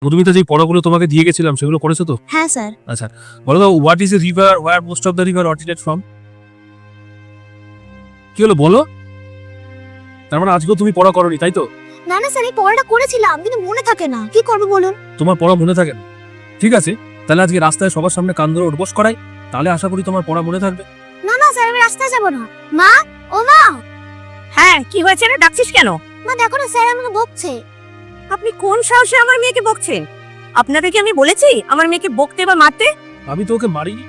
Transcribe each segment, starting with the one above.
মধুমিতা যে পড়াগুলো তোমাকে দিয়ে গেছিলাম সেগুলো করেছো তো? হ্যাঁ স্যার। আচ্ছা, বলো তো what is a river where most of the river originate from? কি হলো বলো? তার মানে আজকেও তুমি পড়া করোনি, তাই তো? না না স্যার, এই পড়াটা করেছিলাম কিন্তু মনে থাকে না, কি করবো বলুন? তোমার পড়া মনে থাকে না? ঠিক আছে, তাহলে আজকে রাস্তায় সবার সামনে কান ধরে উঠবোস করাই, তাহলে আশা করি তোমার পড়া মনে থাকবে। না না স্যার, আমি রাস্তায় যাবো না। মা, ও মা। হ্যাঁ, কি হয়েছে রে? ডাকছিস কেন? মা দেখো না, স্যার আমাকে বকছে। আপনি কোন সাহসে আমার মেয়েকে বকছেন? আপনাকে কি আমি বলেছি আমার মেয়েকে বকতে বা মারতে? আমি তো ওকে মারিনি,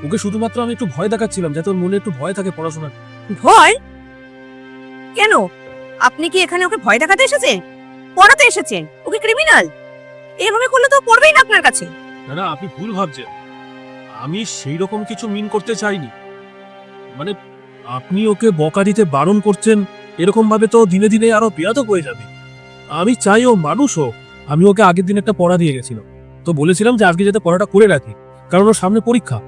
ওকে শুধুমাত্র আমি একটু ভয় দেখাচ্ছিলাম যাতে ওর মনে একটু ভয় থাকে পড়াশোনার। ভয়? কেন? আপনি কি এখানে ওকে ভয় দেখাতে এসেছেন? পড়াতে এসেছেন? ওকে ক্রিমিনাল? এভাবে করলে তো পড়বেই না আপনার কাছে। না না, আপনি ভুল ভাবছেন, আমি সেই রকম কিছু মিন করতে চাইনি। মানে আপনি ওকে বকা দিতে বারণ করছেন, এরকম ভাবে তো দিনে দিনে আরো বেয়াদব হয়ে যাবে। আমি চাই ও মানুষ হোক। আমি ওকে আগের দিন একটা পড়া দিয়ে গেছিলাম, তো বলেছিলাম যে আজকে যাতে পড়াটা করে রাখি, কারণ ওর সামনে পরীক্ষা।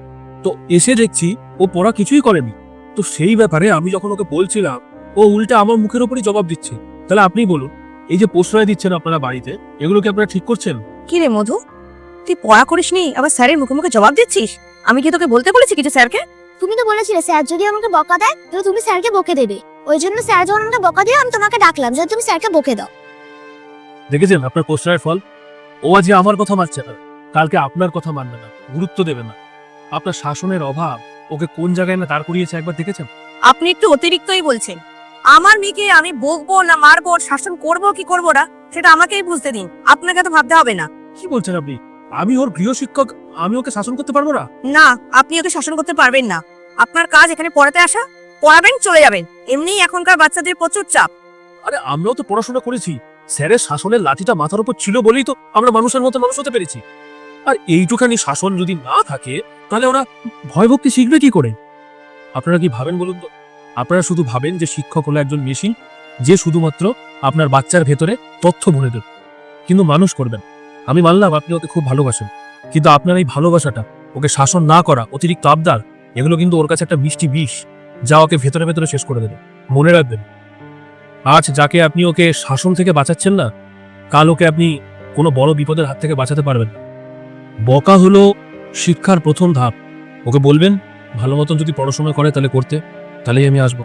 তো এসে দেখছি ও পড়া কিছুই করেনি। তো সেই ব্যাপারে আমি যখন ওকে বলছিলাম, ও উল্টা আমার মুখের উপরই জবাব দিচ্ছে। তাহলে আপনি বলুন, এই যে প্রশ্রয় দিচ্ছেন আপনারা বাড়িতে, এগুলো কি আপনারা ঠিক করছেন? কি রে মধু, তুই পড়া করিসনি আবার স্যারের মুখে মুখে জবাব দিচ্ছিস? আমি কি তোকে বলতে বলেছি কিছু স্যারকে? তুমি তো বলেছিলে স্যার যদি আমাকে বকা দেয় তাহলে তুমি স্যারকে বকে দেবে। ওই জন্য স্যার যখন আমাকে বকা দিয়ে আমি তোমাকে ডাকলাম যাতে তুমি স্যারকে বকে দাও। দেখেছেন আপনার প্রশ্রয়ের ফল? ও আজকে আমার কথা মানছে না, কালকে আপনার কথা মানবে না, গুরুত্ব দেবে না। আপনার শাসনের অভাব ওকে কোন জায়গায় না দাঁড় করিয়েছে একবার দেখেছেন? আপনি একটু অতিরিক্তই বলছেন। আমার মেয়েকে আমি বকবো না মারবো, শাসন করবো কি করবো না সেটা আমাকেই বুঝতে দিন, আপনাকে তো ভাবতে হবে না। কি বলছেন আপনি? আমি ওর গৃহ শিক্ষক, আমি ওকে শাসন করতে পারবো না? না, আপনি ওকে শাসন করতে পারবেন না। আপনার কাজ এখানে পড়াতে আসা, পড়াবেন চলে যাবেন। এমনিই এখনকার বাচ্চাদের প্রচুর চাপ। আরে আমরাও তো পড়াশোনা করেছি, স্যারের শাসনের লাঠিটা মাথার উপর ছিল বলেই তো আমরা মানুষের মতো মানুষ হতে পেরেছি। আর এইটুখানি শাসন যদি না থাকে তাহলে ওরা ভয় ভক্তি শিখবে কি করে? আপনারা কি ভাবেন বলুন তো? আপনারা শুধু ভাবেন যে শিক্ষক হলো একজন মেশিন, যে শুধুমাত্র আপনার বাচ্চার ভেতরে তথ্য ভরে দেবে, কিন্তু মানুষ করবেন। আমি মানলাম আপনি ওকে খুব ভালোবাসেন, কিন্তু আপনার এই ভালোবাসাটা, ওকে শাসন না করা, অতিরিক্ত আবদার, এগুলো কিন্তু ওর কাছে একটা মিষ্টি বিষ, যা ওকে ভেতরে ভেতরে শেষ করে দেবে। মনে রাখবেন, আজ যাকে আপনি ওকে শাসন থেকে বাঁচাচ্ছেন না, কাল ওকে আপনি কোনো বড় বিপদের হাত থেকে বাঁচাতে পারবেন না। বকা হলো শিক্ষার প্রথম ধাপ। ওকে বলবেন ভালো মতন যদি পড়াশোনা করে তাহলে করতে, তাহলেই আমি আসবো।